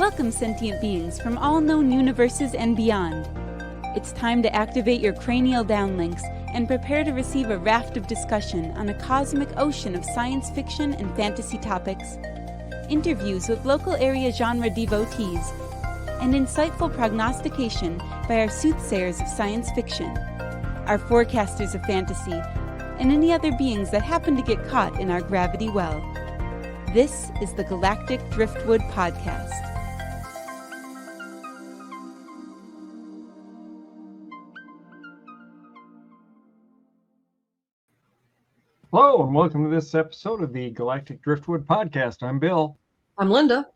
Welcome, sentient beings from all known universes and beyond. It's time to activate your cranial downlinks and prepare to receive a raft of discussion on a cosmic ocean of science fiction and fantasy topics, interviews with local area genre devotees, and insightful prognostication by our soothsayers of science fiction, our forecasters of fantasy, and any other beings that happen to get caught in our gravity well. This is the Galactic Driftwood Podcast. Hello, and welcome to this episode of the Galactic Driftwood Podcast. I'm Bill. I'm Linda.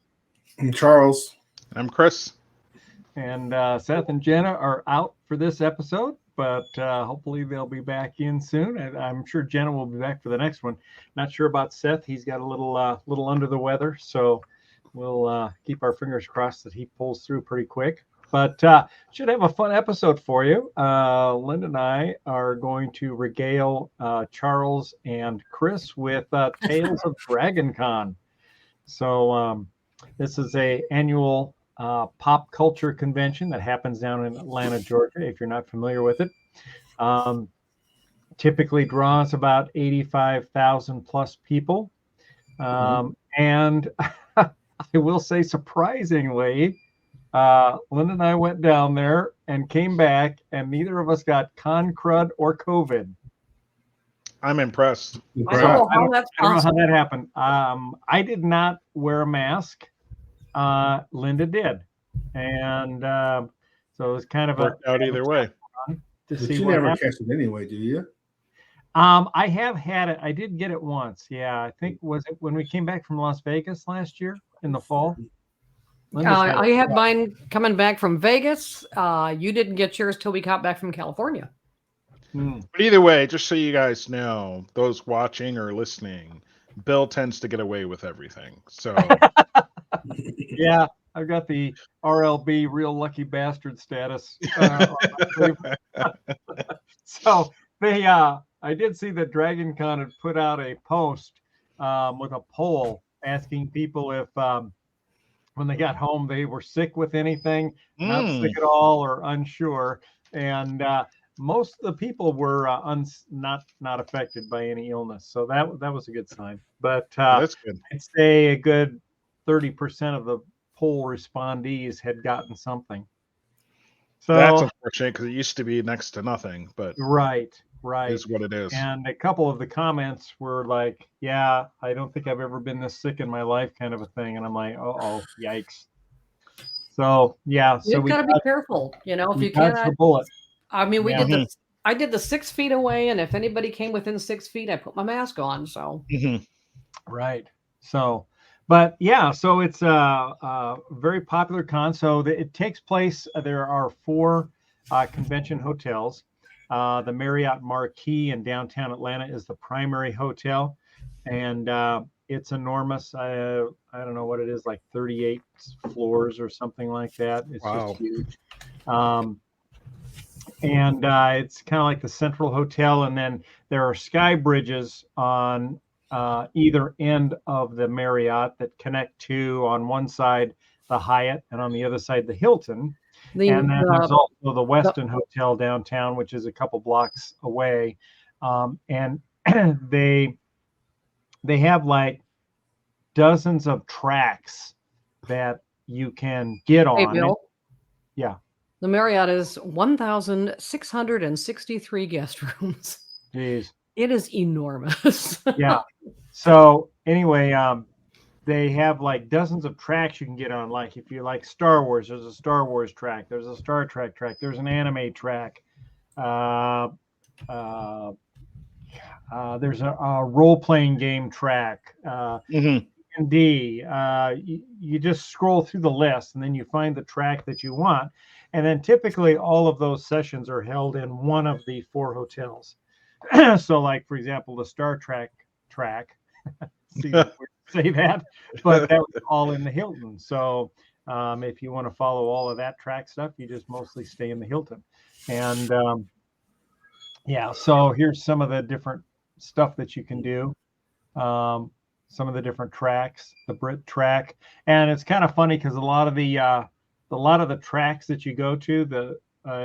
I'm Charles. I'm Chris. And Seth and Jenna are out for this episode, but hopefully they'll be back in soon. And I'm sure Jenna will be back for the next one. Not sure about Seth. He's got a little under the weather, so we'll keep our fingers crossed that he pulls through pretty quick. But should have a fun episode for you. Linda and I are going to regale Charles and Chris with Tales of DragonCon. So this is an annual pop culture convention that happens down in Atlanta, Georgia, if you're not familiar with it. Typically draws about 85,000 plus people. And I will say, surprisingly, Linda and I went down there and came back, and neither of us got con crud or COVID. I'm impressed. I don't know how that happened. I did not wear a mask. Linda did, and so it was kind of worked out either way. But you never catch it anyway, do you? I have had it. I did get it once. Yeah, I think was it when we came back from Las Vegas last year in the fall. I had mine coming back from Vegas. You didn't get yours till we got back from California. But either way, just so you guys know, those watching or listening, Bill tends to get away with everything. So yeah, I've got the RLB real lucky bastard status. So I did see that DragonCon had put out a post with a poll asking people if when they got home they were sick with anything, not sick at all, or unsure, and most of the people were not affected by any illness. So that was a good sign. But that's good. I'd say a good 30% of the poll respondees had gotten something. So that's unfortunate because it used to be next to nothing, but right is what it is. And a couple of the comments were like, yeah, I don't think I've ever been this sick in my life, kind of a thing. And I'm like, oh, yikes. So yeah, so you've got to be careful, if you can't. The bullet. I mean, I did the 6 feet away, and if anybody came within 6 feet, I put my mask on. So right. So, but yeah, so it's a very popular con. So it takes place. There are 4 convention hotels. The Marriott Marquis in downtown Atlanta is the primary hotel, and it's enormous. I don't know what it is, like 38 floors or something like that. It's just huge. And it's kind of like the Central Hotel, and then there are sky bridges on either end of the Marriott that connect to, on one side, the Hyatt, and on the other side, the Hilton. And then there's also the Westin Hotel downtown, which is a couple blocks away. And they have like dozens of tracks that you can get on. Hey, Bill. Yeah. The Marriott is 1,663 guest rooms. Jeez. It is enormous. Yeah. So anyway, they have like dozens of tracks you can get on. Like if you like Star Wars, there's a Star Wars track. There's a Star Trek track. There's an anime track. There's a role-playing game track. D&D. You just scroll through the list, and then you find the track that you want. And then typically all of those sessions are held in one of the 4 hotels. So like, for example, the Star Trek track, see if we say that, but that was all in the Hilton. So if you want to follow all of that track stuff, you just mostly stay in the Hilton. And yeah, so here's some of the different stuff that you can do. some of the different tracks, the Brit track, and it's kind of funny because a lot of the tracks that you go to,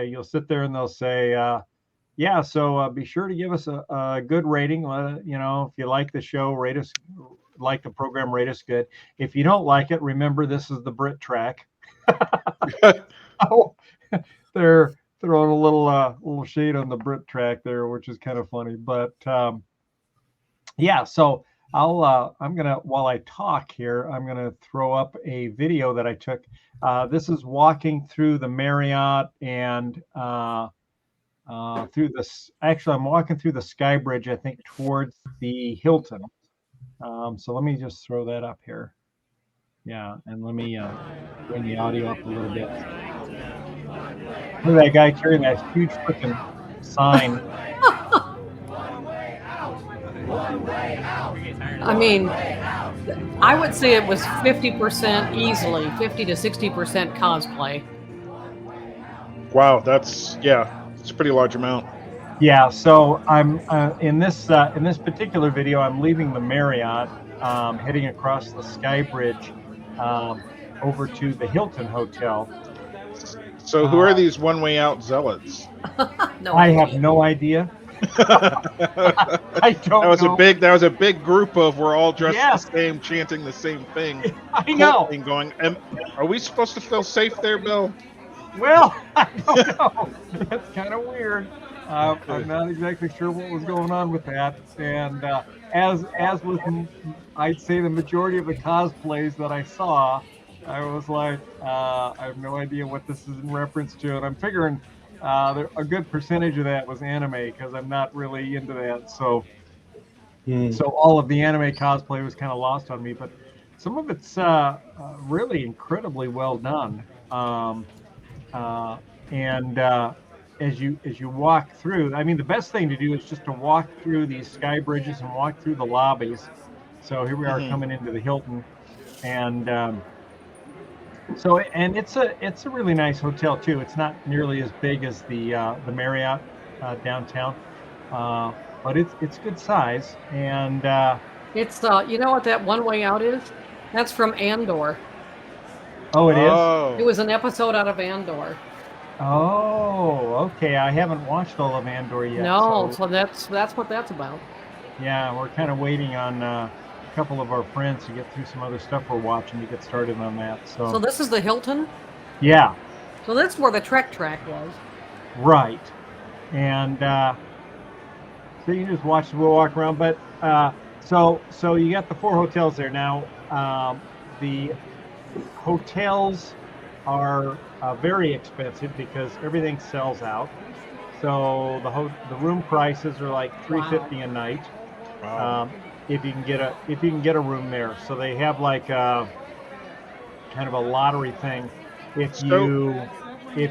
you'll sit there and they'll say, yeah, so be sure to give us a good rating. If you like the show, rate us, like the program, rate us good. If you don't like it, remember this is the Brit track. Oh, they're throwing a little shade on the Brit track there, which is kind of funny. But yeah, so I'm gonna, while I talk here, I'm gonna throw up a video that I took. This is walking through the Marriott and through this. Actually, I'm walking through the Sky Bridge, I think, towards the Hilton. So let me just throw that up here. Yeah, and let me bring the audio up a little bit. Look at that guy carrying that huge freaking sign. I mean, I would say it was 50% easily, 50 to 60% cosplay. Wow, it's a pretty large amount. Yeah, so I'm in this particular video, I'm leaving the Marriott, heading across the Sky Bridge over to the Hilton Hotel. So who are these one-way out zealots? I have no idea. I don't know. That was a big group of, we're all dressed the same, chanting the same thing. I know. Going, are we supposed to feel safe there, Bill? Well, I don't know. That's kind of weird. I'm not exactly sure what was going on with that. And as with, I'd say, the majority of the cosplays that I saw, I was like, I have no idea what this is in reference to. And I'm figuring a good percentage of that was anime, because I'm not really into that. So all of the anime cosplay was kind of lost on me. But some of it's really incredibly well done. As you walk through, I mean, the best thing to do is just to walk through these sky bridges and walk through the lobbies. So here we are coming into the Hilton, and it's a really nice hotel too. It's not nearly as big as the Marriott downtown, but it's good size, and it's you know what that one way out is? That's from Andor. Oh, it is? It was an episode out of Andor. Oh, okay. I haven't watched all of Andor yet. No, so that's what that's about. Yeah, we're kind of waiting on a couple of our friends to get through some other stuff we're watching to get started on that. So this is the Hilton? Yeah. So that's where the Trek track was. Right. And so you just watch, we'll walk around. But so you got the 4 hotels there. Now, the hotels are very expensive because everything sells out. So the room prices are like $350 a night. Wow. If you can get a room there. So they have like kind of a lottery thing. If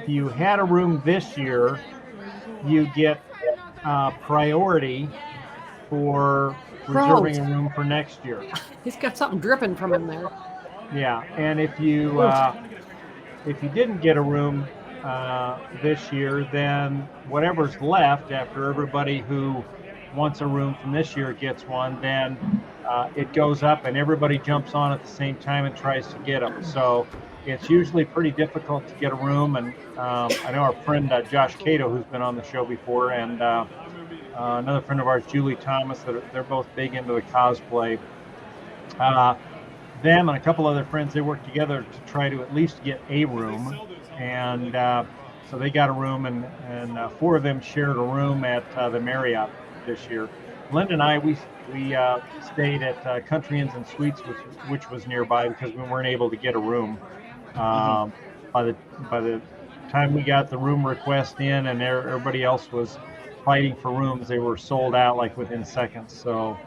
you had a room this year, you get priority for reserving a room for next year. He's got something dripping from him there. Yeah, and if you didn't get a room this year, then whatever's left after everybody who wants a room from this year gets one, then it goes up and everybody jumps on at the same time and tries to get them. So it's usually pretty difficult to get a room. And I know our friend Josh Cato, who's been on the show before, and another friend of ours, Julie Thomas, they're both big into the cosplay. Them and a couple other friends, they worked together to try to at least get a room, and so they got a room, and 4 of them shared a room at the Marriott this year. Linda and I, we stayed at Country Inns and Suites, which was nearby, because we weren't able to get a room. By the time we got the room request in, and everybody else was fighting for rooms, they were sold out like within seconds. So.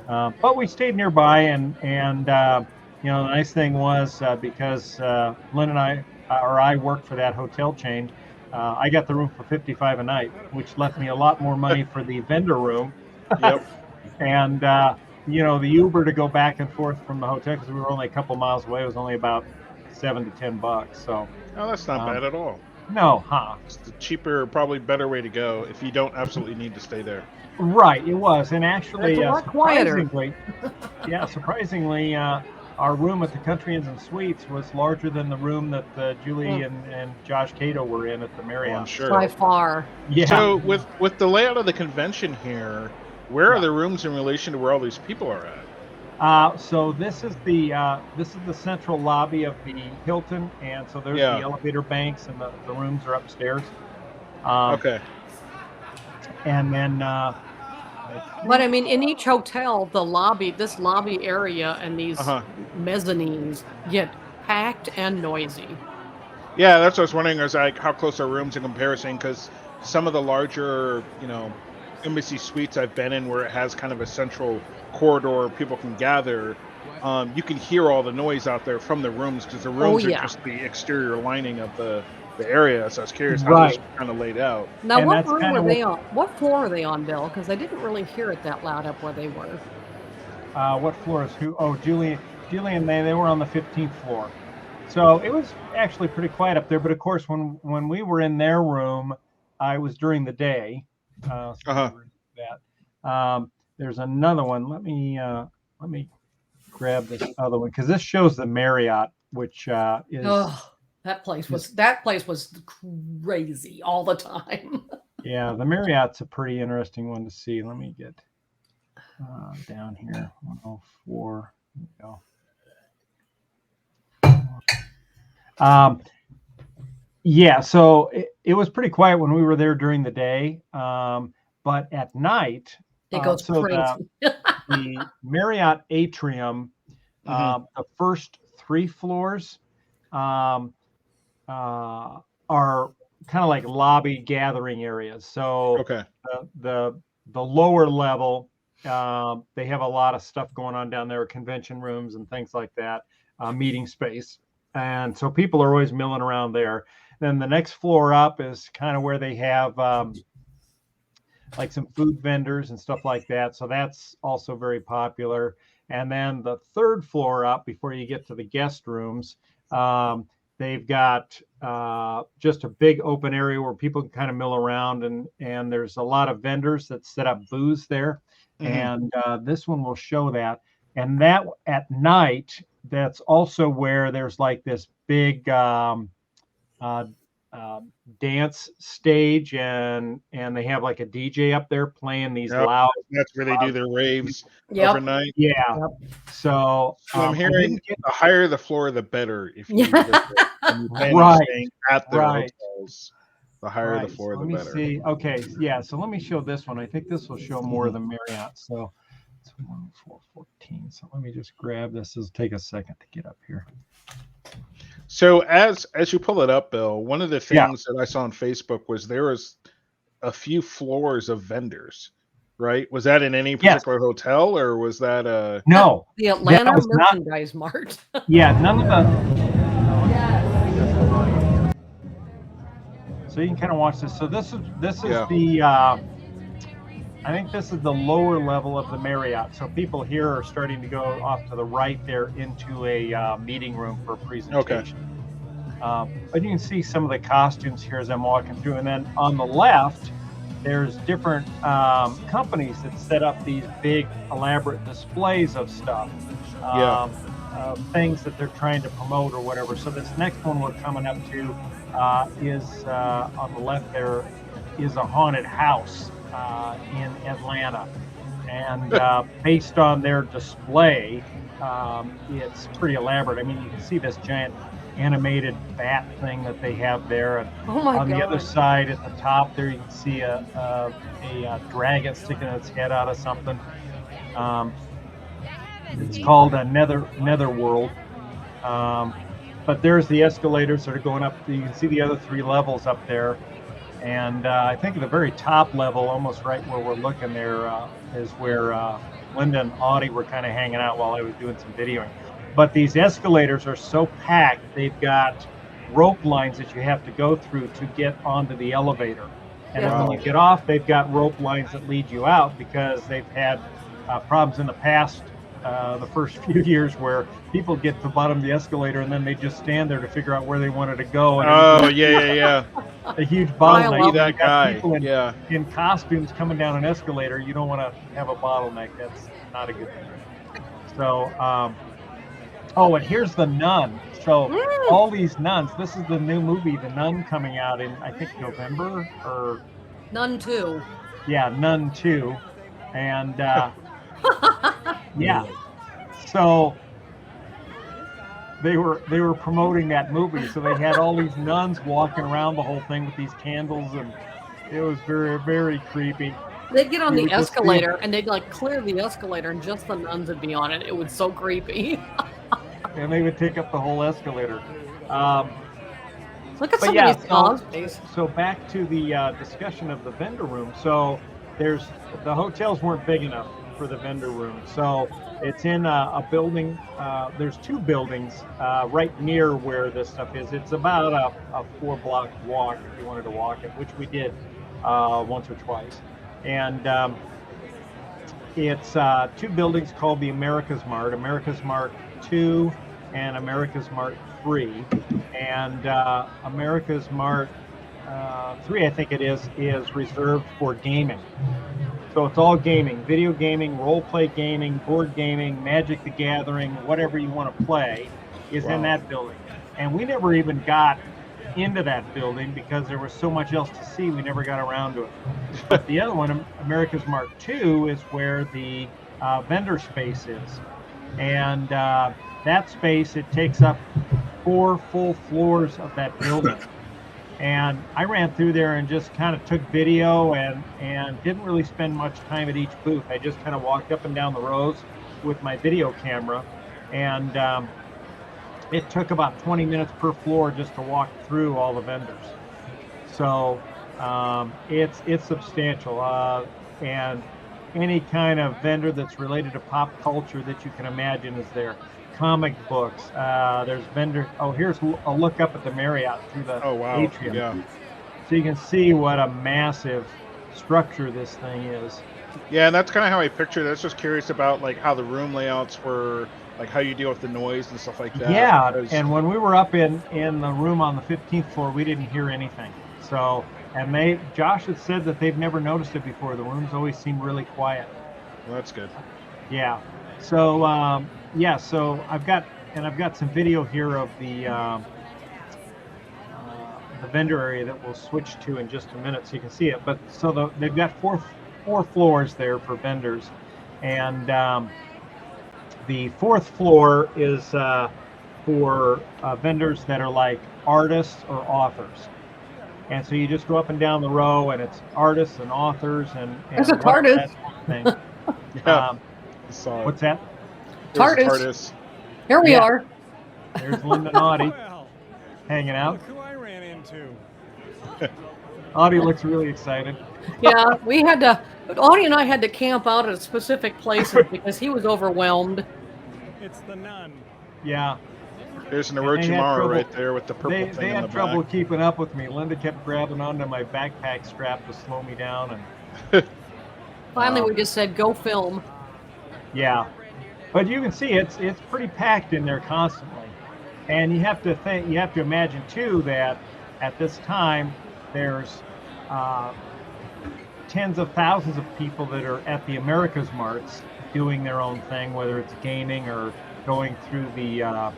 But we stayed nearby, and the nice thing was because Lynn and I worked for that hotel chain, I got the room for $55 a night, which left me a lot more money for the vendor room. Yep. And the Uber to go back and forth from the hotel, because we were only a couple miles away, was only about $7 to $10. So. Oh, that's not bad at all. No, It's the cheaper, probably better way to go if you don't absolutely need to stay there. Right, it was, and actually, It's a lot quieter. Surprisingly, our room at the Country Inns and Suites was larger than the room that Julie and Josh Cato were in at the Marriott. Oh, I'm sure. By far. Yeah. So with the layout of the convention here, where are the rooms in relation to where all these people are at? So this is the central lobby of the Hilton, and so there's the elevator banks, and the rooms are upstairs. Okay. And then. But I mean, in each hotel, this lobby area and these mezzanines get packed and noisy. Yeah, that's what I was wondering. Is like how close are rooms in comparison? Because some of the larger, embassy suites I've been in, where it has kind of a central corridor people can gather, you can hear all the noise out there from the rooms because the rooms are just the exterior lining of the area. So I was curious how those kind of laid out. Now, and what room were they on? What floor are they on, Bill? Because I didn't really hear it that loud up where they were. What floor is who? Oh, Julie and they were on the 15th floor. So it was actually pretty quiet up there. But of course, when we were in their room, it was during the day. There's another one. Let me grab this other one because this shows the Marriott, which is. Oh, that place was crazy all the time. Yeah, the Marriott's a pretty interesting one to see. Let me get down here. 104. There we go. Yeah, so it was pretty quiet when we were there during the day, but at night it goes crazy. The Marriott atrium, the first 3 floors are kind of like lobby gathering areas. So the lower level, they have a lot of stuff going on down there, convention rooms and things like that, meeting space. And so people are always milling around there. Then the next floor up is kind of where they have like some food vendors and stuff like that. So that's also very popular. And then the 3rd floor up, before you get to the guest rooms, they've got just a big open area where people can kind of mill around, and there's a lot of vendors that set up booths there. And this one will show that. And that at night, that's also where there's like this big dance stage, and they have like a DJ up there playing these loud. That's where they do their raves overnight. Yeah. So I'm hearing the higher the floor, the better. If you plan on staying at their hotels, the higher the floor, the better. See. Okay. Yeah. So let me show this one. I think this will show more of the Marriott. So it's 10414. So let me just grab this. It'll take a second to get up here. So as you pull it up, Bill, one of the things that I saw on Facebook was there was a few floors of vendors, right? Was that in any particular hotel, or was that no, the Atlanta Merchandise Mart? Yeah, none of the. So you can kind of watch this. So this is the. I think this is the lower level of the Marriott. So people here are starting to go off to the right there into a meeting room for a presentation. But you can see some of the costumes here as I'm walking through. And then on the left, there's different companies that set up these big, elaborate displays of stuff. Things that they're trying to promote or whatever. So this next one we're coming up to is on the left there is a haunted house in Atlanta, and based on their display, it's pretty elaborate. I mean, you can see this giant animated bat thing that they have there, and on the other side at the top there you can see a dragon sticking its head out of something. It's called a Netherworld. But there's the escalators that are going up. You can see the other 3 levels up there. And I think at the very top level, almost right where we're looking there, is where Linda and Audie were kind of hanging out while I was doing some videoing. But these escalators are so packed, they've got rope lines that you have to go through to get onto the elevator. And then when you get off, they've got rope lines that lead you out, because they've had problems in the past the first few years where people get to the bottom of the escalator and then they just stand there to figure out where they wanted to go. And yeah. A huge bottleneck. love that guy. People Yeah. in costumes coming down an escalator. You don't want to have a bottleneck. That's not a good thing. So, and here's The Nun. So all these nuns. This is the new movie, The Nun, coming out in I think November or. Nun 2. Yeah, Nun 2, and yeah. So they were promoting that movie, so they had all these nuns walking around the whole thing with these candles, and it was very, very creepy. They'd get on the escalator and they'd like clear the escalator, and just the nuns would be on it. It was so creepy. And they would take up the whole escalator. Look at some of these cosplays. So back to the discussion of the vendor room. So the hotels weren't big enough for the vendor room. So it's in a building. There's 2 buildings right near where this stuff is. It's about a 4-block walk if you wanted to walk it, which we did once or twice. And it's 2 buildings called the America's Mart 2 and America's Mart 3. And America's Mart 3, I think it is reserved for gaming. So it's all gaming, video gaming, role-play gaming, board gaming, Magic the Gathering, whatever you want to play is in that building. And we never even got into that building because there was so much else to see, we never got around to it. But the other one, America's Mart 2, is where the vendor space is. And that space, it takes up 4 full floors of that building. And I ran through there and just kind of took video and didn't really spend much time at each booth. I just kind of walked up and down the rows with my video camera, and it took about 20 minutes per floor just to walk through all the vendors. So it's substantial, and any kind of vendor that's related to pop culture that you can imagine is there. Comic books. There's vendor. Here's a look up at the Marriott through the atrium. Yeah. So you can see what a massive structure this thing is. Yeah, and that's kind of how I pictured it. I was just curious about like how the room layouts were, like how you deal with the noise and stuff like that. Yeah, and when we were up in the room on the 15th floor, we didn't hear anything. So, and Josh had said that they've never noticed it before. The rooms always seem really quiet. Well, that's good. Yeah. So, so I've got some video here of the vendor area that we'll switch to in just a minute so you can see it. But so they've got four floors there for vendors, and the 4th floor is for vendors that are like artists or authors. And so you just go up and down the row, and it's artists and authors and there's a TARDIS. Thing. Yeah. What's that? TARDIS. Here we are. There's Linda and Audie hanging out. Look who I ran into. Audie looks really excited. Yeah, Audie and I had to camp out at specific places because he was overwhelmed. It's the Nun. Yeah. There's an Orochimaru right there with the purple thing They in the had trouble back. keeping up with me. Linda kept grabbing onto my backpack strap to slow me down, and Finally, we just said, go film. yeah. But you can see it's pretty packed in there constantly, and you have to imagine too that at this time there's tens of thousands of people that are at the America's Marts doing their own thing, whether it's gaming or going through the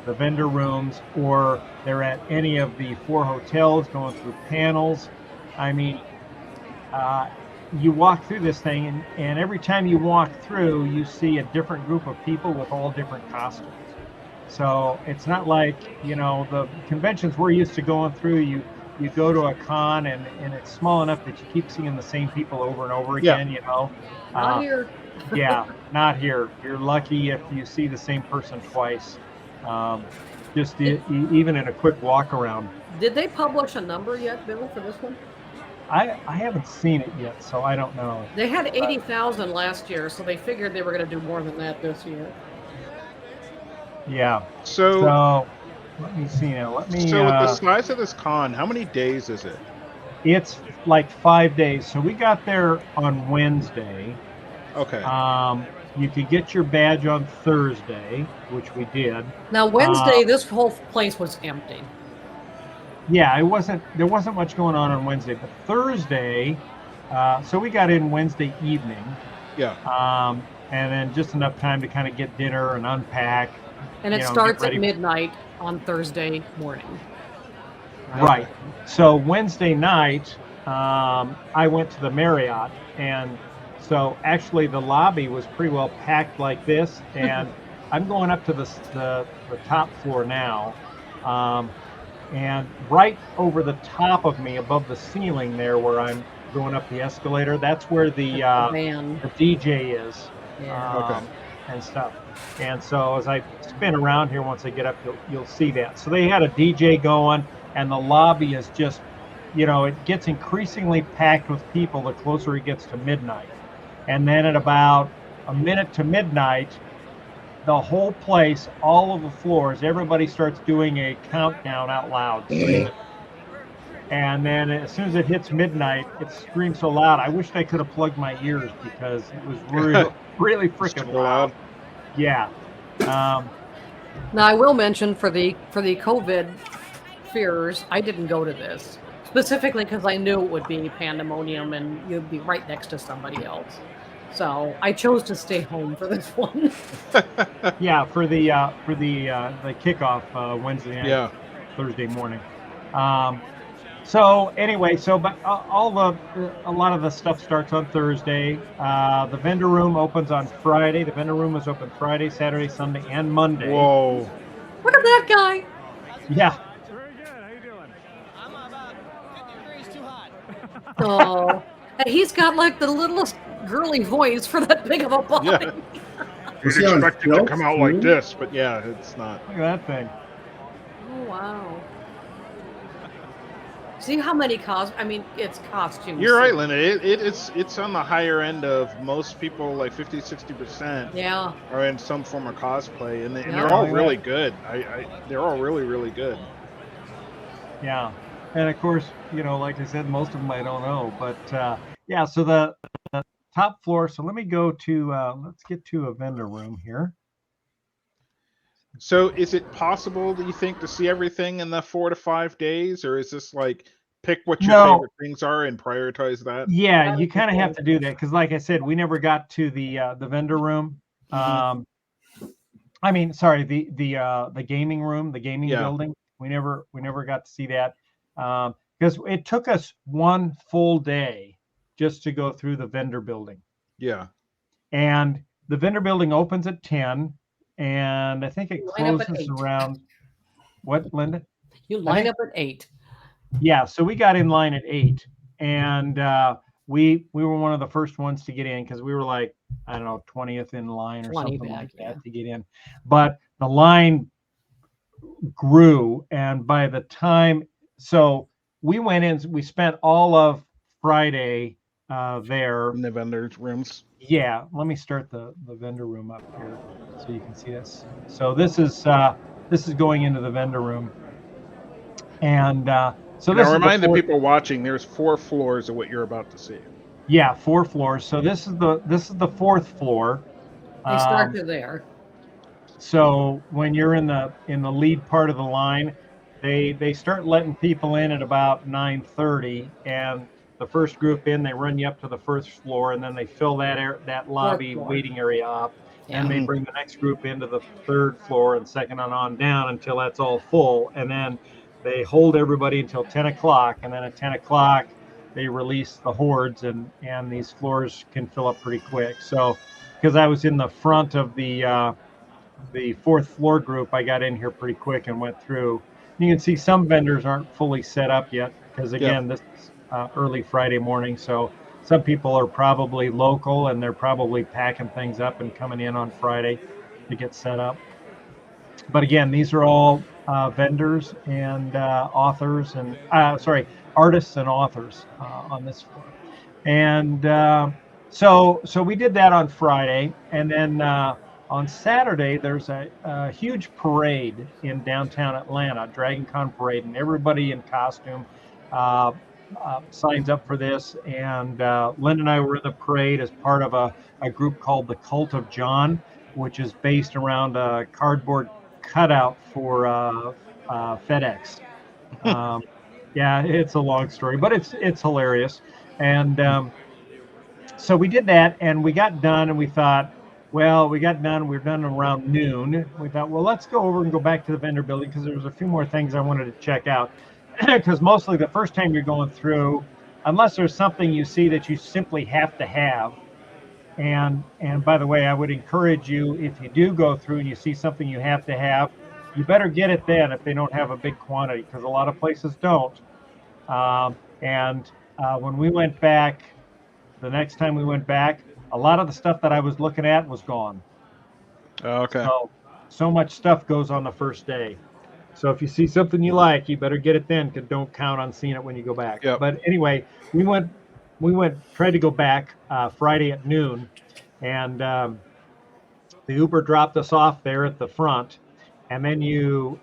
vendor rooms, or they're at any of the 4 hotels going through panels. I mean, you walk through this thing, and every time you walk through, you see a different group of people with all different costumes. So it's not like, the conventions we're used to going through, you go to a con and it's small enough that you keep seeing the same people over and over again, Not here. Yeah, not here. You're lucky if you see the same person twice. Even in a quick walk around. Did they publish a number yet, Bill, for this one? I haven't seen it yet, so I don't know. They had 80,000 last year, so they figured they were going to do more than that this year. Yeah. So let me see now. So with the size of this con, how many days is it? It's like 5 days. So we got there on Wednesday. Okay. you could get your badge on Thursday, which we did. Now Wednesday, this whole place was empty. Yeah, there wasn't much going on Wednesday, but Thursday, so we got in Wednesday evening. Yeah. And then just enough time to kind of get dinner and unpack. And it starts at midnight on Thursday morning. Right. So Wednesday night, I went to the Marriott, and so actually the lobby was pretty well packed like this, and I'm going up to the top floor now. And right over the top of me, above the ceiling there where I'm going up the escalator, that's where the DJ is. Yeah. And stuff. And so as I spin around here, once I get up, you'll see that. So they had a DJ going, and the lobby is just, it gets increasingly packed with people the closer it gets to midnight. And then at about a minute to midnight, the whole place, all of the floors, everybody starts doing a countdown out loud. And then as soon as it hits midnight, it screams so loud. I wished I could have plugged my ears because it was really freaking loud. Yeah. Now I will mention for the COVID fears, I didn't go to this specifically because I knew it would be pandemonium and you'd be right next to somebody else. So I chose to stay home for this one. Yeah, for the kickoff Wednesday night, Thursday morning. So anyway, but a lot of the stuff starts on Thursday. The vendor room opens on Friday. The vendor room is open Friday, Saturday, Sunday, and Monday. Whoa! Look at that guy. Yeah. Very good. How you doing? I'm about 50 degrees too hot. Oh, and he's got like the littlest girly voice for that big of a body. Yeah. You'd expect it to come out like this, but yeah, it's not. Look at that thing. Oh wow. See how many it's costumes. You're right, Linda. It's on the higher end of most people, like 50-60%. Yeah. Are in some form of cosplay, and they're all really good. They're all really, really good. Yeah, and of course, like I said, most of them I don't know, but yeah. So the top floor. So let me go to. Let's get to a vendor room here. So is it possible, do you think, to see everything in the 4 to 5 days, or is this like pick what your favorite things are and prioritize that? Yeah, you kind of have to do that because, like I said, we never got to the vendor room. The gaming room, the gaming building. We never got to see that because it took us one full day just to go through the vendor building. Yeah, and the vendor building opens at 10. And I think it closes around what, Linda? You line up at 8. Yeah, so we got in line at 8, and we were one of the first ones to get in because we were like, I don't know, 20th in line or something like that to get in. But the line grew, and by the time, so we went in, we spent all of Friday there in the vendor rooms. Yeah, let me start the vendor room up here so you can see this. So this is going into the vendor room, and so this. Now remind the people watching, there's 4 floors of what you're about to see. Yeah, 4 floors. So this is the 4th floor. They start there. So when you're in the lead part of the line, they start letting people in at about 9:30, and the first group in, they run you up to the first floor, and then they fill that lobby waiting area up, and they bring the next group into the 3rd floor and second on down until that's all full, and then they hold everybody until 10 o'clock, and then at 10 o'clock they release the hordes, and these floors can fill up pretty quick. So because I was in the front of the 4th floor group, I got in here pretty quick and went through. You can see some vendors aren't fully set up yet because again, this is early Friday morning, so some people are probably local and they're probably packing things up and coming in on Friday to get set up. But again, these are all vendors and authors and artists and authors on this floor. And so we did that on Friday, and then on Saturday there's a huge parade in downtown Atlanta, DragonCon parade, and everybody in costume. signs up for this, and Lynn and I were in the parade as part of a group called the Cult of John, which is based around a cardboard cutout for FedEx. Yeah, it's a long story, but it's hilarious. And so we did that, and we got done, and we thought, well, we got done. We were done around noon. We thought, well, let's go over and go back to the vendor building because there was a few more things I wanted to check out. Because mostly the first time you're going through, unless there's something you see that you simply have to have. And by the way, I would encourage you, if you do go through and you see something you have to have, you better get it then if they don't have a big quantity, because a lot of places don't. When we went back, the next time we went back, a lot of the stuff that I was looking at was gone. Okay. So much stuff goes on the first day. So if you see something you like, you better get it then, because don't count on seeing it when you go back. Yep. But anyway, we tried to go back Friday at noon, and the Uber dropped us off there at the front, and then you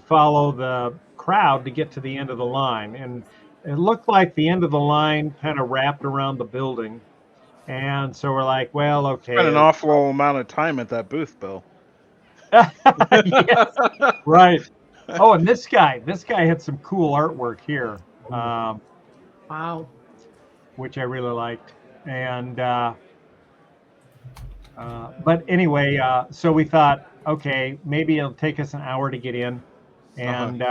follow the crowd to get to the end of the line, and it looked like the end of the line kind of wrapped around the building, and so we're like, well, okay. Spent an awful amount of time at that booth, Bill. Yes, right. Oh, and this guy had some cool artwork here. Wow. Which I really liked. And but anyway, so we thought, okay, maybe it'll take us an hour to get in. And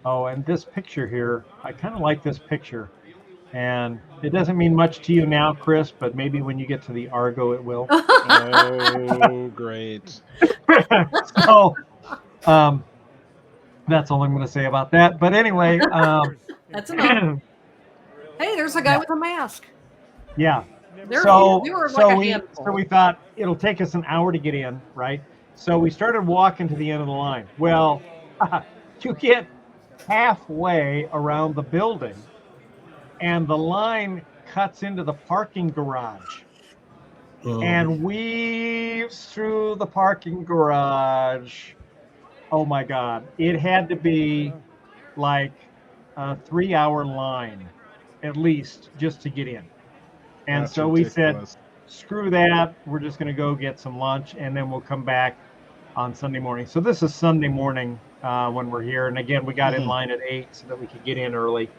and this picture here, I kind of like this picture. And it doesn't mean much to you now, Chris, but maybe when you get to the Argo, it will. Oh, great. So that's all I'm going to say about that. But anyway. That's enough. Hey, there's a guy with a mask. Yeah. So we thought it'll take us an hour to get in, right? So we started walking to the end of the line. Well, you get halfway around the building, and the line cuts into the parking garage and weaves through the parking garage. Oh my God. It had to be like a 3-hour line at least just to get in. And That's so ridiculous. We said, screw that. We're just going to go get some lunch, and then we'll come back on Sunday morning. So this is Sunday morning when we're here. And again, we got in line at 8 so that we could get in early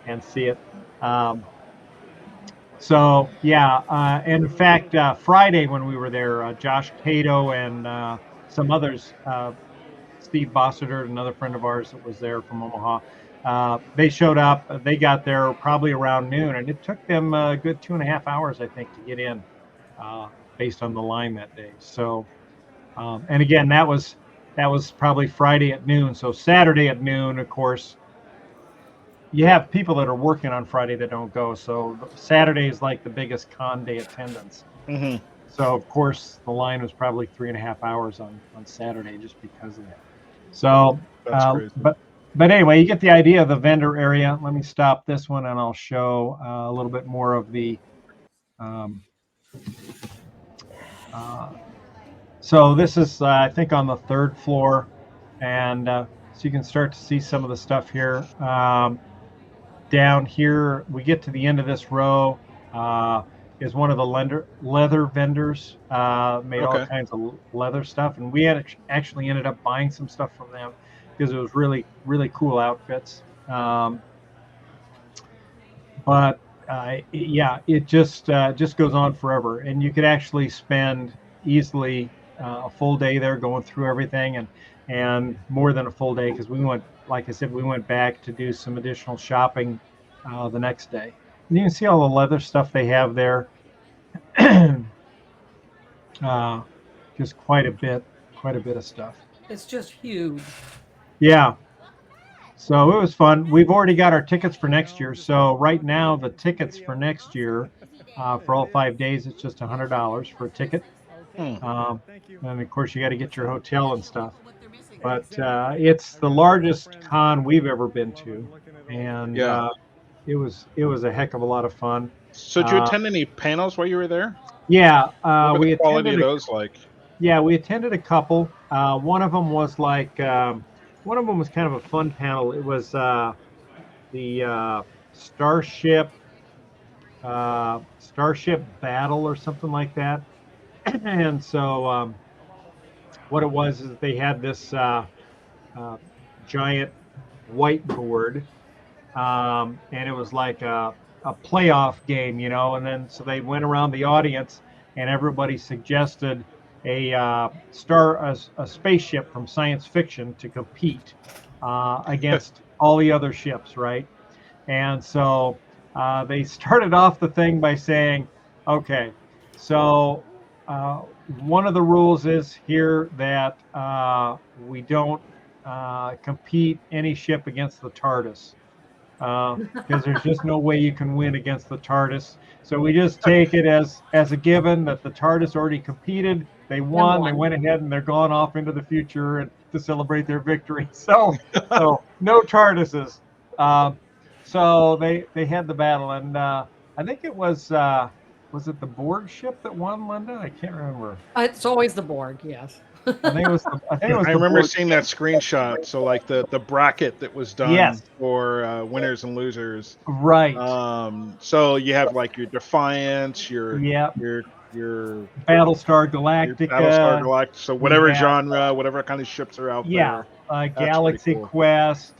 and see it. And in fact, Friday when we were there, Josh Cato and some others, Steve Bossiter, another friend of ours that was there from Omaha, they showed up. They got there probably around noon, and it took them a good 2.5 hours, I think, to get in based on the line that day. So, and again, that was probably Friday at noon. So Saturday at noon, of course, you have people that are working on Friday that don't go. So Saturday is like the biggest con day attendance. Mm-hmm. So of course the line was probably 3.5 hours on Saturday just because of that. So, but anyway, you get the idea of the vendor area. Let me stop this one and I'll show a little bit more of the. So this is I think on the 3rd floor, and so you can start to see some of the stuff here. Down here, we get to the end of this row, is one of the leather vendors, made all kinds of leather stuff. And we had actually ended up buying some stuff from them because it was really, really cool outfits. It just goes on forever. And you could actually spend easily a full day there going through everything and more than a full day because we went, like I said, we went back to do some additional shopping the next day. And you can see all the leather stuff they have there. Just quite a bit of stuff. It's just huge. Yeah. So it was fun. We've already got our tickets for next year. So right now, the tickets for next year, for all 5 days, it's just $100 for a ticket. And of course, you got to get your hotel and stuff. But it's the largest con we've ever been to, and it was a heck of a lot of fun. So did you attend any panels while you were there? Yeah, what were the we quality attended of those like? Yeah, we attended a couple. One of them was like one of them was kind of a fun panel. It was the Starship Battle or something like that. And so what it was is they had this giant whiteboard, and it was like a playoff game, and then so they went around the audience and everybody suggested a spaceship from science fiction to compete against all the other ships, right? And so they started off the thing by saying, okay, so one of the rules is here that we don't compete any ship against the TARDIS, because there's just no way you can win against the TARDIS. So we just take it as a given that the TARDIS already competed. They won. They went ahead and they're gone off into the future and to celebrate their victory. So no TARDISes. So they had the battle, and I think it was it the Borg ship that won, Linda? I can't remember. It's always the Borg, yes. I think it was. I remember seeing that screenshot. So like the bracket that was done for winners and losers. Right. So you have like your Defiance, your Battlestar Galactica. So whatever genre, whatever kind of ships are out there. Yeah. Galaxy cool. Quest,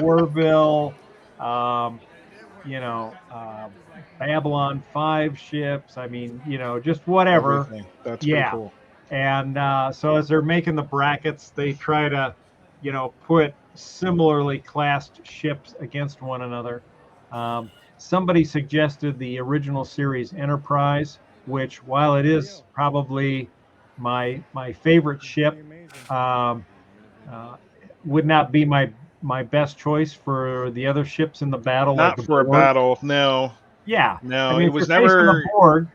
Orville, Babylon 5 ships. I mean, just whatever. Everything. That's pretty cool. And so as they're making the brackets, they try to, put similarly classed ships against one another. Somebody suggested the original series Enterprise, which, while it is probably my favorite ship, would not be my best choice for the other ships in the battle. Not for a battle, no. Yeah. No, I mean, it was never. The Borg,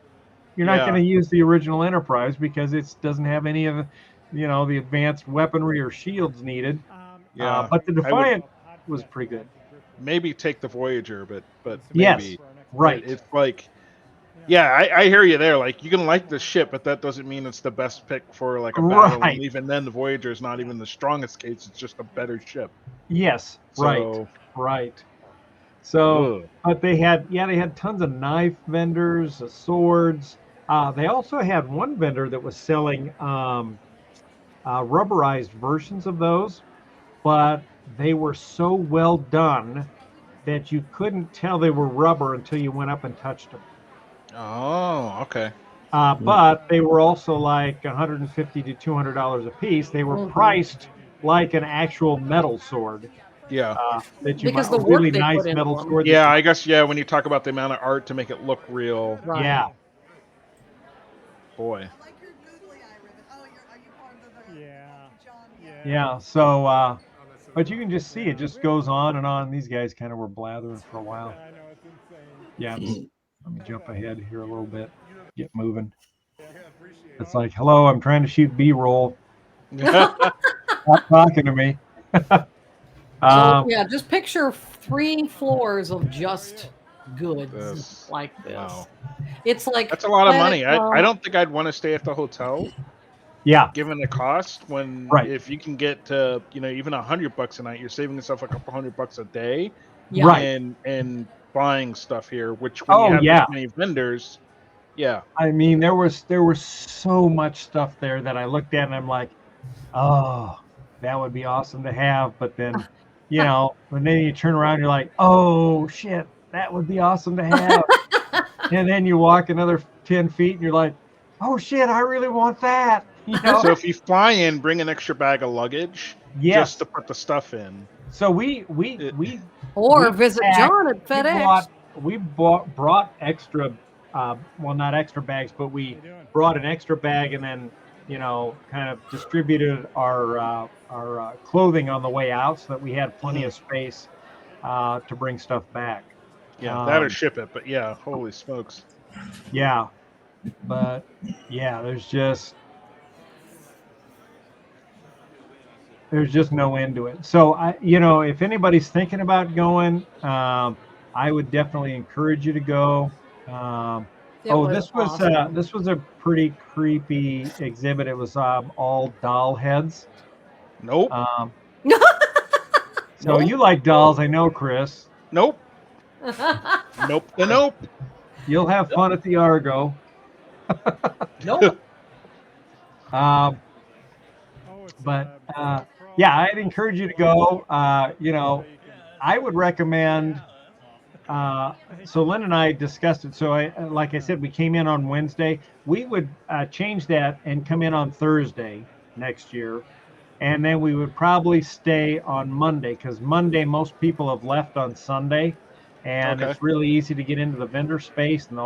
you're not going to use the original Enterprise because it doesn't have any of the advanced weaponry or shields needed. But the Defiant was pretty good. Maybe take the Voyager, but yes, maybe. Right. It's like, I hear you there. Like, you can like the ship, but that doesn't mean it's the best pick for like a battle. Right. And even then, the Voyager is not even the strongest case. It's just a better ship. Yes. Right. So, but they had tons of knife vendors, swords. They also had one vendor that was selling rubberized versions of those, but they were so well done that you couldn't tell they were rubber until you went up and touched them. Oh, okay. But they were also like $150 to $200 a piece. They were priced like an actual metal sword. Yeah. That you because might, the really work nice metal sword. Yeah, I guess, when you talk about the amount of art to make it look real. Right. Yeah. Boy. I like your googly eye ribbon. Oh, are you part of the John? Yeah. So, but you can just see it just goes on and on. These guys kind of were blathering for a while. I know, it's insane. Yeah. Let me jump ahead here a little bit. Get moving. It's like, hello, I'm trying to shoot B-roll. Stop talking to me. Just picture 3 floors of just goods like this. Wow. It's like that's a lot of money. I don't think I'd want to stay at the hotel. Yeah. Given the cost, if you can get to even $100 a night, you're saving yourself a couple $100 a day. Yeah. Right. And buying stuff here, which when you have this many vendors. Yeah. I mean, there was so much stuff there that I looked at and I'm like, oh, that would be awesome to have. But then, when then you turn around, you're like, oh shit, that would be awesome to have. And then you walk another 10 feet and you're like, oh shit, I really want that. So if you fly in, bring an extra bag of luggage just to put the stuff in. So we visit John at FedEx. We brought extra, not extra bags, but we brought an extra bag and then, kind of distributed our clothing on the way out so that we had plenty of space to bring stuff back. Yeah, that or ship it, but holy smokes. Yeah, but there's just no end to it. So if anybody's thinking about going, I would definitely encourage you to go. This was a pretty creepy exhibit. It was all doll heads. Nope. So you like dolls, I know, Chris. Nope. Nope. The nope. You'll have fun at the Argo. Nope. But yeah, I'd encourage you to go. I would recommend. So Lynn and I discussed it. So like I said, we came in on Wednesday. We would change that and come in on Thursday next year. And then we would probably stay on Monday, because Monday most people have left on Sunday, and it's really easy to get into the vendor space, and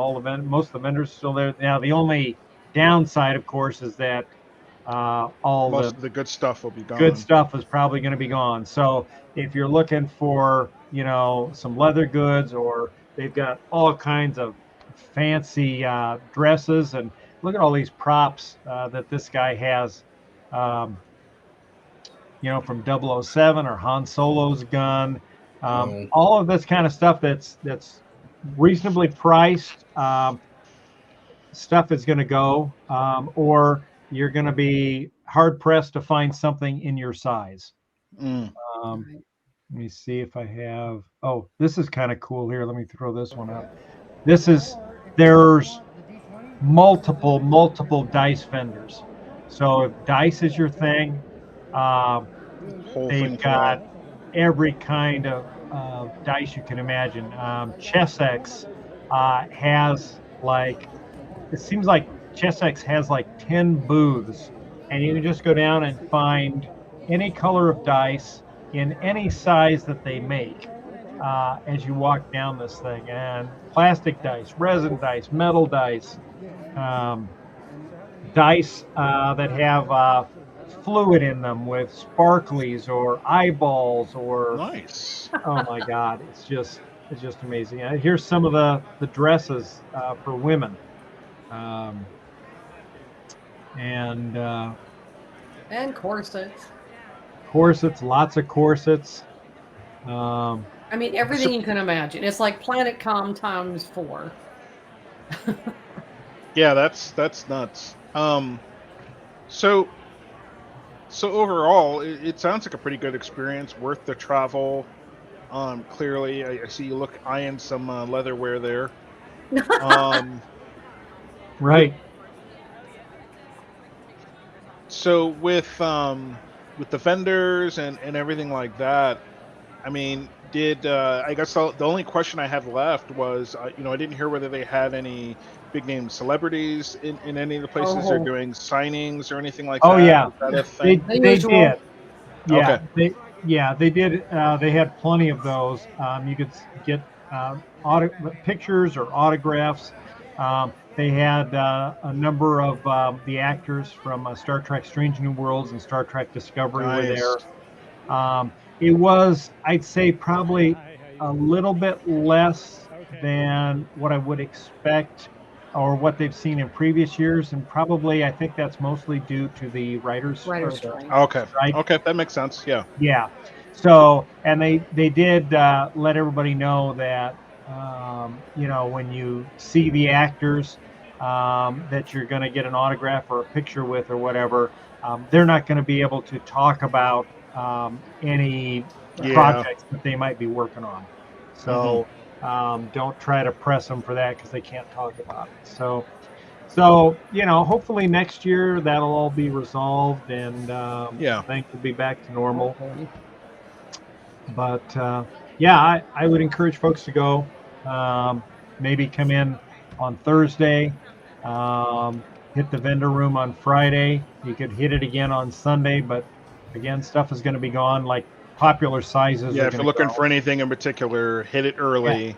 most of the vendors are still there. Now the only downside, of course, is that most of the good stuff will be gone. Good stuff is probably going to be gone. So if you're looking for some leather goods, or they've got all kinds of fancy dresses, and look at all these props that this guy has. From 007 or Han Solo's gun, all of this kind of stuff that's reasonably priced stuff is going to go, or you're going to be hard pressed to find something in your size. Let me see if I have. Oh, this is kind of cool here. Let me throw this one up. There's multiple dice vendors. So if dice is your thing, they've got every kind of dice you can imagine. ChessX has it seems like ChessX has 10 booths, and you can just go down and find any color of dice in any size that they make as you walk down this thing. And plastic dice, resin dice, metal dice, dice that have fluid in them with sparklies or eyeballs or nice. Oh my God, it's just amazing. Here's some of the dresses for women, and corsets, lots of corsets. I mean, everything you can imagine. It's like Planet Com times 4. Yeah, that's nuts. So overall, it sounds like a pretty good experience, worth the travel. Clearly, I see you eyeing some leatherware there. Right. So with the vendors and everything like that, I mean, I guess the only question I had left was, I didn't hear whether they had any big name celebrities in any of the places they're doing signings or anything like that. Oh yeah, is that a thing? they did. Yeah, okay. they did. They had plenty of those. You could get pictures or autographs. They had a number of the actors from Star Trek Strange New Worlds and Star Trek Discovery were there. It was, I'd say, probably a little bit less than what I would expect or what they've seen in previous years, and probably I think that's mostly due to the writers' strike. Okay, right? Okay, that makes sense. Yeah. So, and they did let everybody know that when you see the actors that you're going to get an autograph or a picture with or whatever, they're not going to be able to talk about any projects that they might be working on. So don't try to press them for that, because they can't talk about it. So hopefully next year that'll all be resolved, and things will be back to normal. But I would encourage folks to go. Maybe come in on Thursday, hit the vendor room on Friday. You could hit it again on Sunday, but again, stuff is going to be gone, like popular sizes. Yeah, if you're looking for anything in particular, hit it early.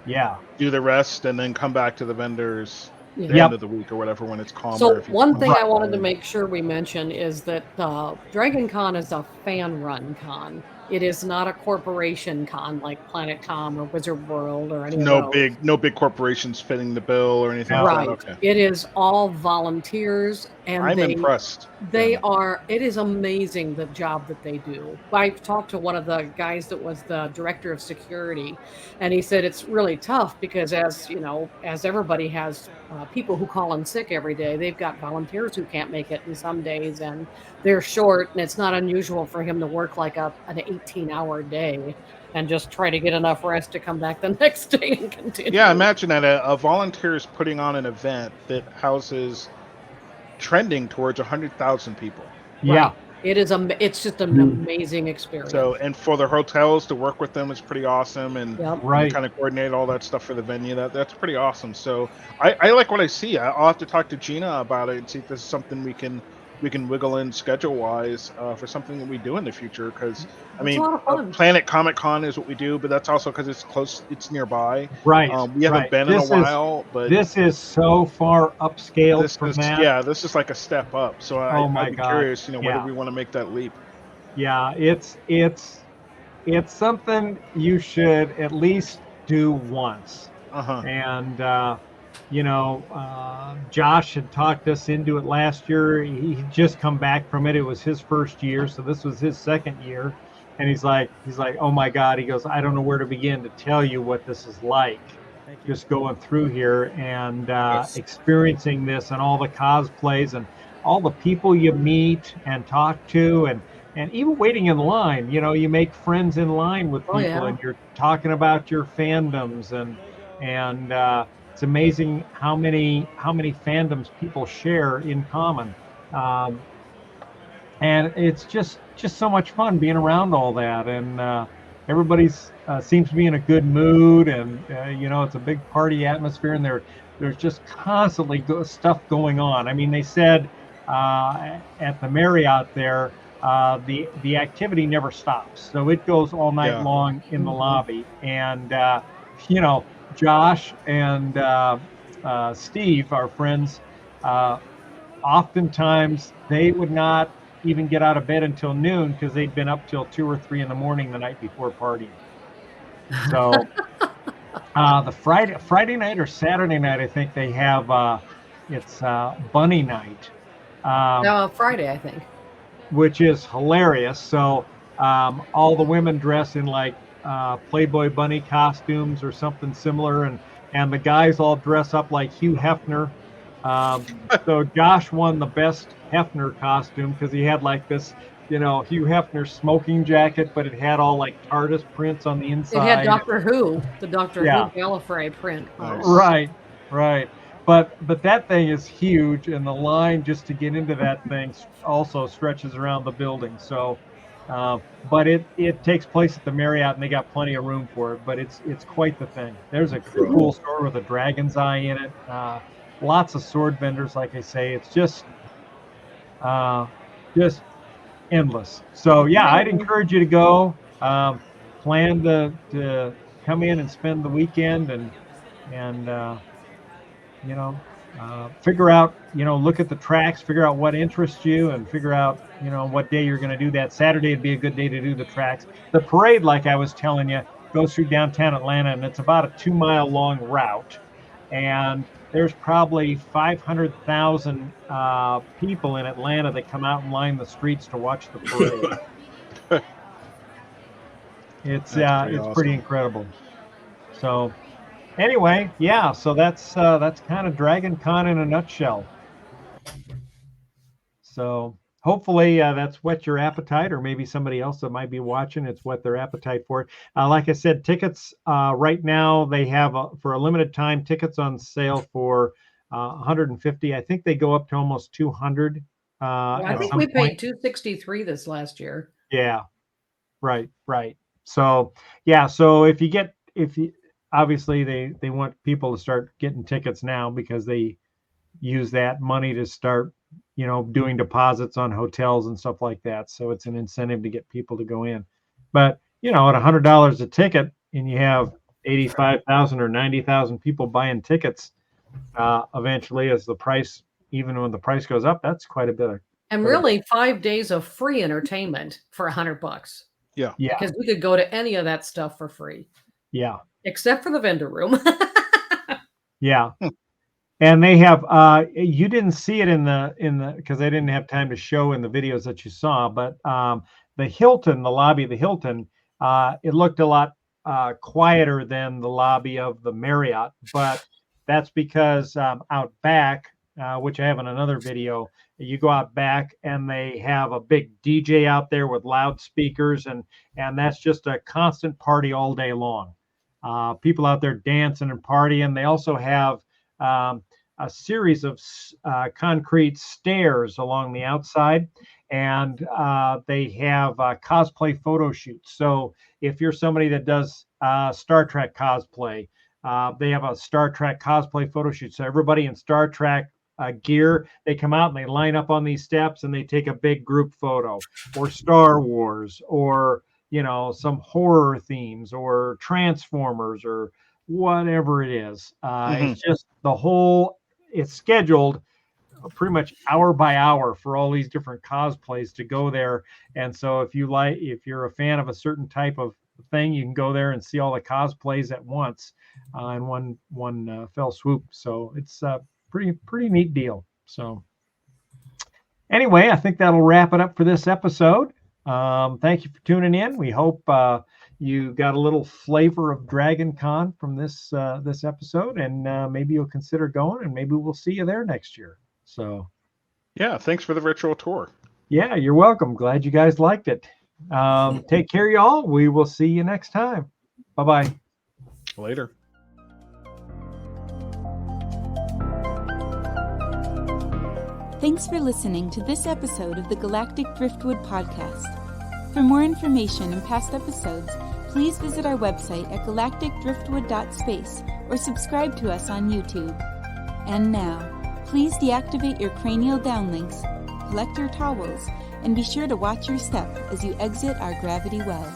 Yeah. Do the rest, and then come back to the vendors the end of the week or whatever, when it's calmer. So one thing I wanted to make sure we mention is that DragonCon is a fan-run con. It is not a corporation con like Planet Com or Wizard World or any of those. No big corporations fitting the bill or anything right. like that. Okay. It is all volunteers, and I'm impressed. They are. It is amazing the job that they do. I talked to one of the guys that was the director of security, and he said it's really tough because, as everybody has people who call in sick every day. They've got volunteers who can't make it in some days, and they're short, and it's not unusual for him to work like an 18-hour day and just try to get enough rest to come back the next day and continue. Yeah, imagine that a volunteer is putting on an event that houses trending towards 100,000 people. Yeah. Right. It's just an amazing experience. So, and for the hotels to work with them is pretty awesome, and Right. kind of coordinate all that stuff for the venue. That's pretty awesome. So, I like what I see. I'll have to talk to Gina about it and see if this is something we can wiggle in schedule wise for something that we do in the future. Because I mean, a lot of fun. Planet Comic Con is what we do, but that's also because it's close, it's nearby. Right. We haven't right. been in a while, but this is so far upscale this from is that. this is like a step up. So my I'm God. curious, where Yeah. do we want to make that leap? Yeah, it's something you should at least do once. And Josh had talked us into it last year. He'd just come back from it. It was his first year, so this was his second year. And he's like, oh my God. He goes, I don't know where to begin to tell you what this is like. Just going through here and experiencing this and all the cosplays and all the people you meet and talk to and even waiting in line. You make friends in line with people and you're talking about your fandoms and it's amazing how many fandoms people share in common. And it's just so much fun being around all that, and everybody's seems to be in a good mood, and it's a big party atmosphere, and there's just constantly stuff going on. I mean, they said at the Marriott there, the activity never stops, so it goes all night long in the lobby, and Josh and Steve, our friends, oftentimes they would not even get out of bed until noon because they'd been up till 2 or 3 in the morning the night before partying. So the Friday night or Saturday night, I think they have it's Bunny Night. Friday, I think. Which is hilarious. So all the women dress in like Playboy bunny costumes or something similar, and the guys all dress up like Hugh Hefner. So Josh won the best Hefner costume because he had like this, Hugh Hefner smoking jacket, but it had all like TARDIS prints on the inside. It had Doctor Who, the Doctor Who Gallifrey print. Right. But that thing is huge, and the line just to get into that thing also stretches around the building. So, but it takes place at the Marriott, and they got plenty of room for it. But it's quite the thing. There's a cool store with a dragon's eye in it. Lots of sword vendors, like I say. It's just endless. So yeah, I'd encourage you to go. Plan to come in and spend the weekend and figure out, look at the tracks, figure out what interests you, and figure out, what day you're going to do that. Saturday would be a good day to do the tracks. The parade, like I was telling you, goes through downtown Atlanta, and it's about a 2-mile long route. And there's probably 500,000 people in Atlanta that come out and line the streets to watch the parade. It's awesome. Pretty incredible. So anyway, so that's kind of DragonCon in a nutshell. So hopefully that's whet your appetite, or maybe somebody else that might be watching, it's whet their appetite for it. Like I said, tickets right now, they have for a limited time tickets on sale for $150. I think they go up to almost $200. I think we paid $263 this last year. Yeah, right. So so if you obviously they want people to start getting tickets now because they use that money to start, doing deposits on hotels and stuff like that. So it's an incentive to get people to go in. But, at $100 a ticket, and you have 85,000 or 90,000 people buying tickets eventually, as the price, even when the price goes up, that's quite a bit. And really 5 days of free entertainment for $100. Yeah. Because we could go to any of that stuff for free. Yeah. Except for the vendor room. Yeah. And they have you didn't see it in the because I didn't have time to show in the videos that you saw, but the Hilton, the lobby of the Hilton, it looked a lot quieter than the lobby of the Marriott, but that's because out back, which I have in another video, You go out back and they have a big DJ out there with loudspeakers, and that's just a constant party all day long. People out there dancing and partying. They also have a series of concrete stairs along the outside, and they have cosplay photo shoots. So if you're somebody that does Star Trek cosplay, they have a Star Trek cosplay photo shoot. So everybody in Star Trek gear, they come out and they line up on these steps and they take a big group photo, or Star Wars, or some horror themes, or Transformers, or whatever it is. It's just it's scheduled pretty much hour by hour for all these different cosplays to go there. And so if you're a fan of a certain type of thing, you can go there and see all the cosplays at once in one fell swoop. So it's a pretty neat deal. So anyway, I think that'll wrap it up for this episode. Thank you for tuning in. We hope you got a little flavor of DragonCon from this episode, and maybe you'll consider going, and maybe we'll see you there next year. So yeah, thanks for the virtual tour. Yeah, you're welcome. Glad you guys liked it. Take care, y'all. We will see you next time. Bye-bye. Later. Thanks for listening to this episode of the Galactic Driftwood Podcast. For more information and past episodes, please visit our website at galacticdriftwood.space or subscribe to us on YouTube. And now, please deactivate your cranial downlinks, collect your towels, and be sure to watch your step as you exit our gravity well.